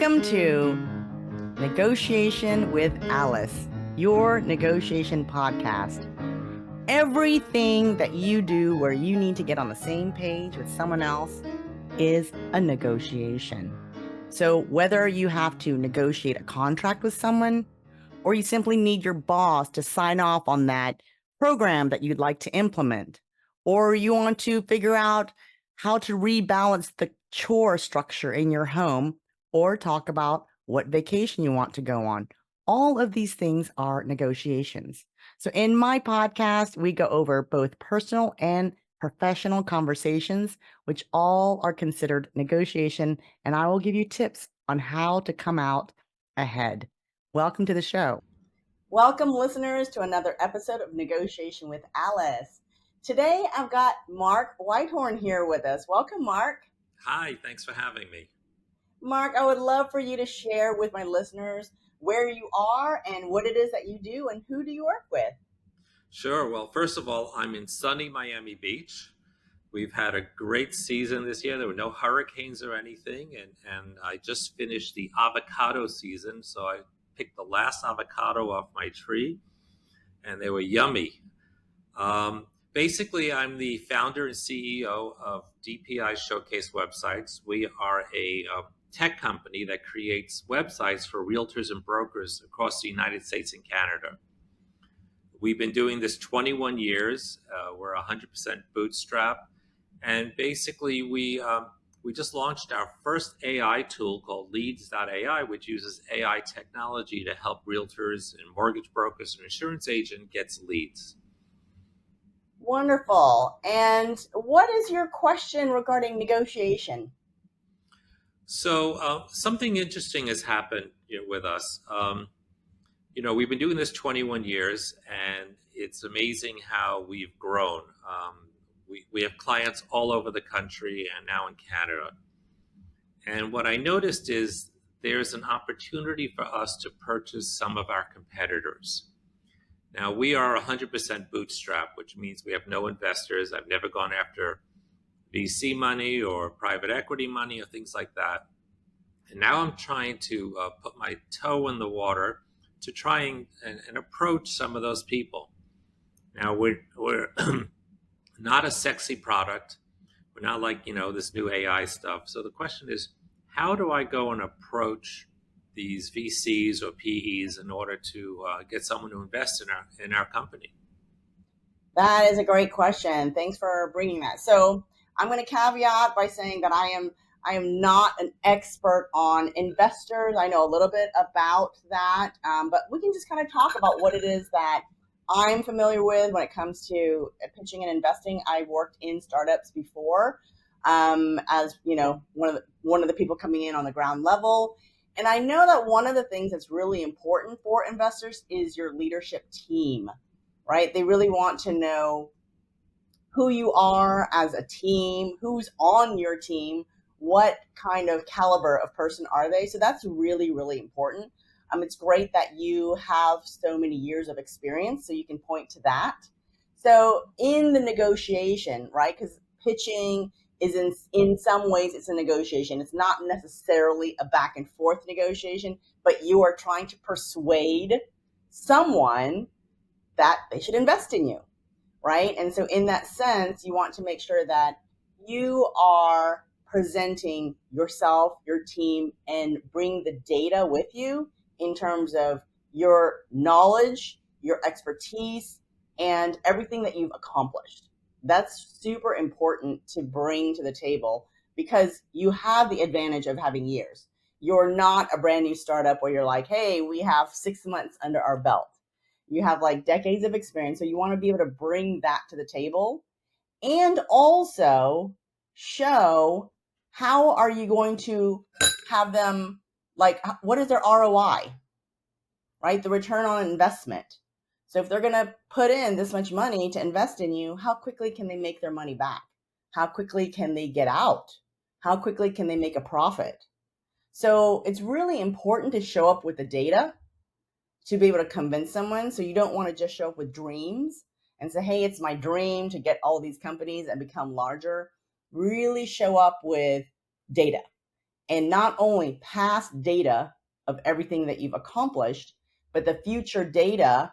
Welcome to Negotiation with Alice, your negotiation podcast. Everything that you do where you need to get on the same page with someone else is a negotiation. So whether you have to negotiate a contract with someone, or you simply need your boss to sign off on that program that you'd like to implement, or you want to figure out how to rebalance the chore structure in your home, or talk about what vacation you want to go on. All of these things are negotiations. So in my podcast, we go over both personal and professional conversations, which all are considered negotiation, and I will give you tips on how to come out ahead. Welcome to the show. Welcome, listeners, to another episode of Negotiation with Alice. Today, I've got Mark Whitehorn here with us. Welcome, Mark. Hi, thanks for having me. Mark, I would love for you to share with my listeners where you are and what it is that you do and who do you work with? Sure. Well, first of all, I'm in sunny Miami Beach. We've had a great season this year. There were no hurricanes or anything, and I just finished the avocado season, so I picked the last avocado off my tree, and they were yummy. Basically, I'm the founder and CEO of DPI Showcase Websites. We are a tech company that creates websites for realtors and brokers across the United States and Canada. We've been doing this 21 years. We're 100% bootstrap. And basically, we just launched our first AI tool called Leads.ai, which uses AI technology to help realtors and mortgage brokers and insurance agents get leads. Wonderful. And what is your question regarding negotiation? So something interesting has happened with us. We've been doing this 21 years, and it's amazing how we've grown. We have clients all over the country and now in Canada. And what I noticed is there's an opportunity for us to purchase some of our competitors. Now, we are 100% bootstrap, which means we have no investors. I've never gone after VC money or private equity money or things like that. And now I'm trying to put my toe in the water to try and approach some of those people. Now, we're not a sexy product. We're not like, this new AI stuff. So the question is, how do I go and approach these VCs or PEs in order to get someone to invest in our company? That is a great question. Thanks for bringing that. So I'm going to caveat by saying that I am not an expert on investors. I know a little bit about that, but we can just kind of talk about what it is that I'm familiar with when it comes to pitching and investing. I've worked in startups before, as one of the people coming in on the ground level. And I know that one of the things that's really important for investors is your leadership team, right? They really want to know who you are as a team, who's on your team, what kind of caliber of person are they. So that's really, really important. It's great that you have so many years of experience, so you can point to that. So in the negotiation, right, because pitching is in some ways it's a negotiation. It's not necessarily a back and forth negotiation, but you are trying to persuade someone that they should invest in you, right? And so in that sense, you want to make sure that you are presenting yourself, your team, and bring the data with you in terms of your knowledge, your expertise, and everything that you've accomplished. That's super important to bring to the table because you have the advantage of having years. You're not a brand new startup where you're like, hey, we have 6 months under our belt. You have like decades of experience. So you want to be able to bring that to the table and also show how are you going to have them, like, what is their ROI, right? The return on investment. So if they're going to put in this much money to invest in you, how quickly can they make their money back? How quickly can they get out? How quickly can they make a profit? So it's really important to show up with the data to be able to convince someone. So you don't want to just show up with dreams and say, hey, it's my dream to get all these companies and become larger. Really show up with data and not only past data of everything that you've accomplished, but the future data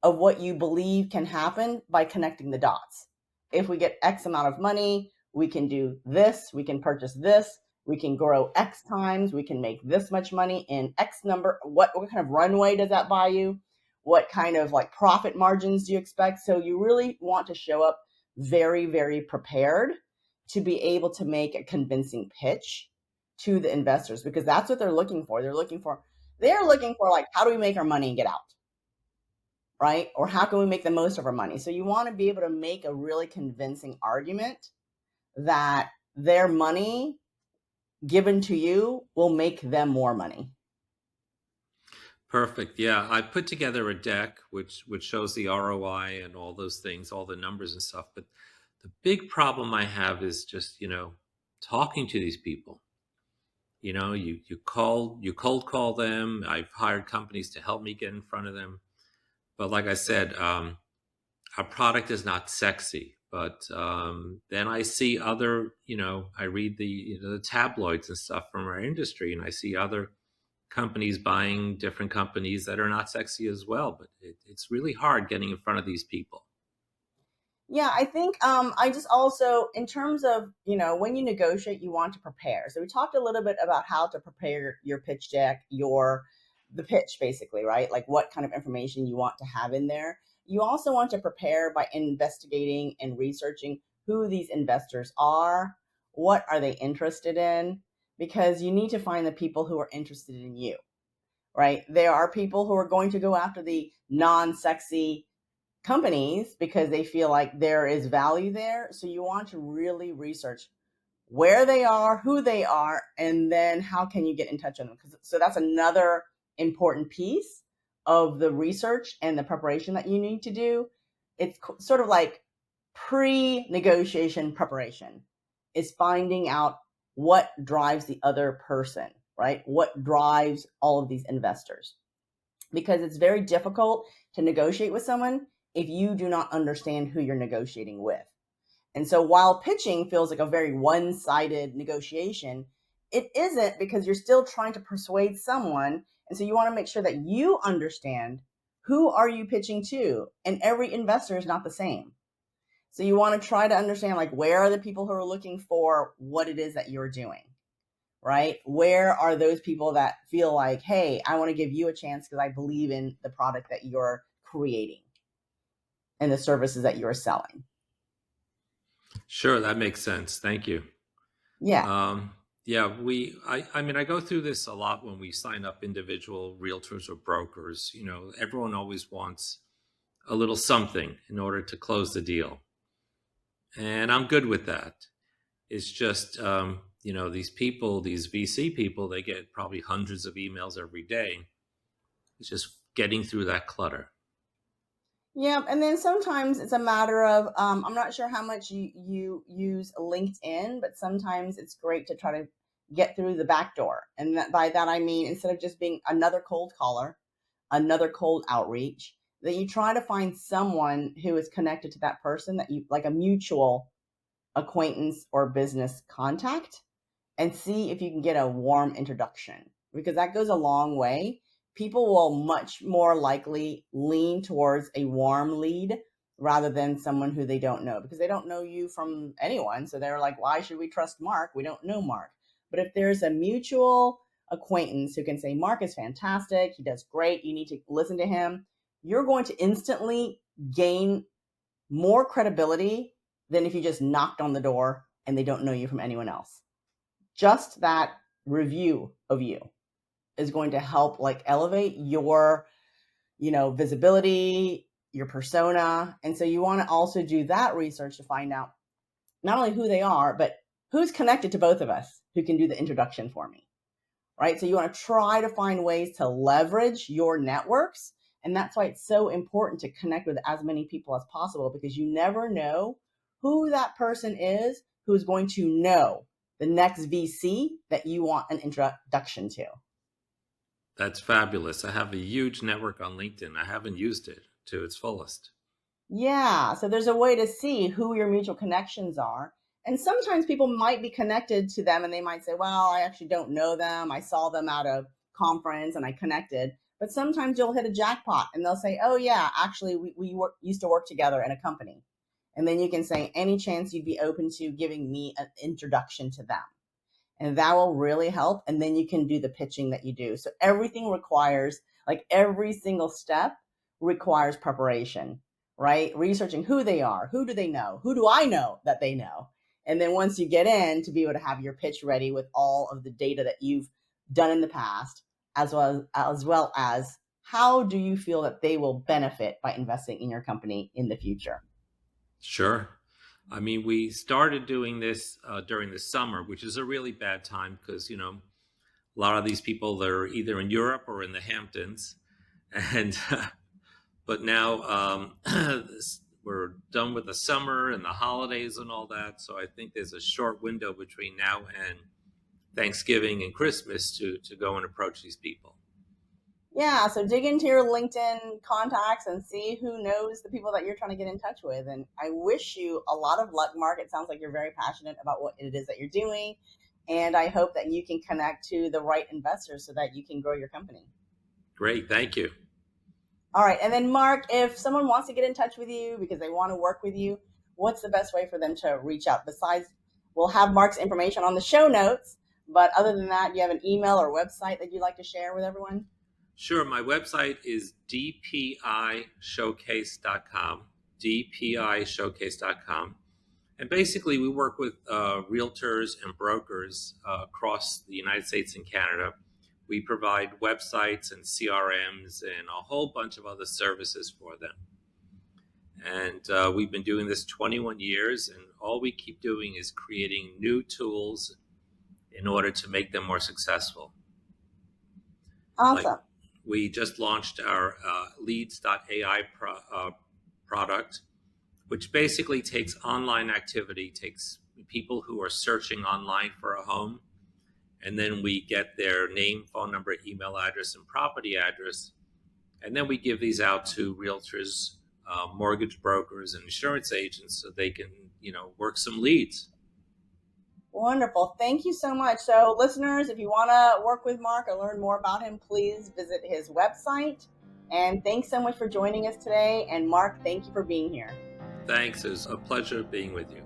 of what you believe can happen by connecting the dots. If we get X amount of money, we can do this, we can purchase this, we can grow X times, we can make this much money in X number. What kind of runway does that buy you? What kind of like profit margins do you expect? So you really want to show up very, very prepared to be able to make a convincing pitch to the investors, because that's what they're looking for. They're looking for like, how do we make our money and get out? Right? Or how can we make the most of our money? So you want to be able to make a really convincing argument that their money given to you will make them more money. Perfect. Yeah, I put together a deck which shows the ROI and all those things, all the numbers and stuff. But the big problem I have is just, talking to these people. You cold call them. I've hired companies to help me get in front of them. But like I said, our product is not sexy. But then I see other, I read the tabloids and stuff from our industry, and I see other companies buying different companies that are not sexy as well. But it's really hard getting in front of these people. Yeah, I think I just also, in terms of, when you negotiate, you want to prepare. So we talked a little bit about how to prepare your pitch deck, the pitch basically, right? Like what kind of information you want to have in there. You also want to prepare by investigating and researching who these investors are, what are they interested in, because you need to find the people who are interested in you, right? There are people who are going to go after the non-sexy companies because they feel like there is value there. So you want to really research where they are, who they are, and then how can you get in touch with them. So that's another important piece of the research and the preparation that you need to do. It's sort of like pre-negotiation preparation is finding out what drives the other person, right? What drives all of these investors? Because it's very difficult to negotiate with someone if you do not understand who you're negotiating with. And so while pitching feels like a very one-sided negotiation, it isn't, because you're still trying to persuade someone. And so you want to make sure that you understand who are you pitching to, and every investor is not the same. So you want to try to understand, like, where are the people who are looking for what it is that you're doing, right? Where are those people that feel like, hey, I want to give you a chance because I believe in the product that you're creating and the services that you're selling. Sure, that makes sense. Thank you. Yeah. Yeah, I mean, I go through this a lot when we sign up individual realtors or brokers. Everyone always wants a little something in order to close the deal. And I'm good with that. It's just, these people, these VC people, they get probably hundreds of emails every day. It's just getting through that clutter. Yeah, and then sometimes it's a matter of I'm not sure how much you use LinkedIn, but sometimes it's great to try to get through the back door. And by that I mean, instead of just being another cold caller, another cold outreach, that you try to find someone who is connected to that person, that you like, a mutual acquaintance or business contact, and see if you can get a warm introduction, because that goes a long way. People will much more likely lean towards a warm lead rather than someone who they don't know, because they don't know you from anyone. So they're like, why should we trust Mark? We don't know Mark. But if there's a mutual acquaintance who can say, Mark is fantastic, he does great, you need to listen to him, you're going to instantly gain more credibility than if you just knocked on the door and they don't know you from anyone else. Just that review of you is going to help, like, elevate your, visibility, your persona. And so you want to also do that research to find out not only who they are, but who's connected to both of us, who can do the introduction for me, right? So you want to try to find ways to leverage your networks. And that's why it's so important to connect with as many people as possible, because you never know who that person is who's going to know the next VC that you want an introduction to. That's fabulous. I have a huge network on LinkedIn. I haven't used it to its fullest. Yeah, so there's a way to see who your mutual connections are, And sometimes people might be connected to them and they might say, well, I actually don't know them. I saw them at a conference and I connected. But sometimes you'll hit a jackpot and they'll say, oh, yeah, actually, used to work together in a company. And then you can say, any chance you'd be open to giving me an introduction to them? And that will really help. And then you can do the pitching that you do. So everything requires, like every single step requires preparation, right? Researching who they are, who do they know, who do I know that they know? And then once you get in, to be able to have your pitch ready with all of the data that you've done in the past, as well as how do you feel that they will benefit by investing in your company in the future? Sure. I mean, we started doing this during the summer, which is a really bad time because, a lot of these people, they're either in Europe or in the Hamptons. And, but now we're done with the summer and the holidays and all that. So I think there's a short window between now and Thanksgiving and Christmas to go and approach these people. Yeah, so dig into your LinkedIn contacts and see who knows the people that you're trying to get in touch with. And I wish you a lot of luck, Mark. It sounds like you're very passionate about what it is that you're doing. And I hope that you can connect to the right investors so that you can grow your company. Great. Thank you. All right. And then, Mark, if someone wants to get in touch with you because they want to work with you, what's the best way for them to reach out? Besides, we'll have Mark's information on the show notes. But other than that, do you have an email or website that you'd like to share with everyone? Sure. My website is dpishowcase.com, dpishowcase.com. And basically, we work with realtors and brokers across the United States and Canada. We provide websites and CRMs and a whole bunch of other services for them. And we've been doing this 21 years, and all we keep doing is creating new tools in order to make them more successful. Awesome. Like, we just launched our leads.ai product, which basically takes online activity, takes people who are searching online for a home, and then we get their name, phone number, email address, and property address, and then we give these out to realtors, mortgage brokers, and insurance agents so they can, work some leads. Wonderful. Thank you so much. So, listeners, if you want to work with Mark or learn more about him, please visit his website. And thanks so much for joining us today. And Mark, thank you for being here. Thanks. It was a pleasure being with you.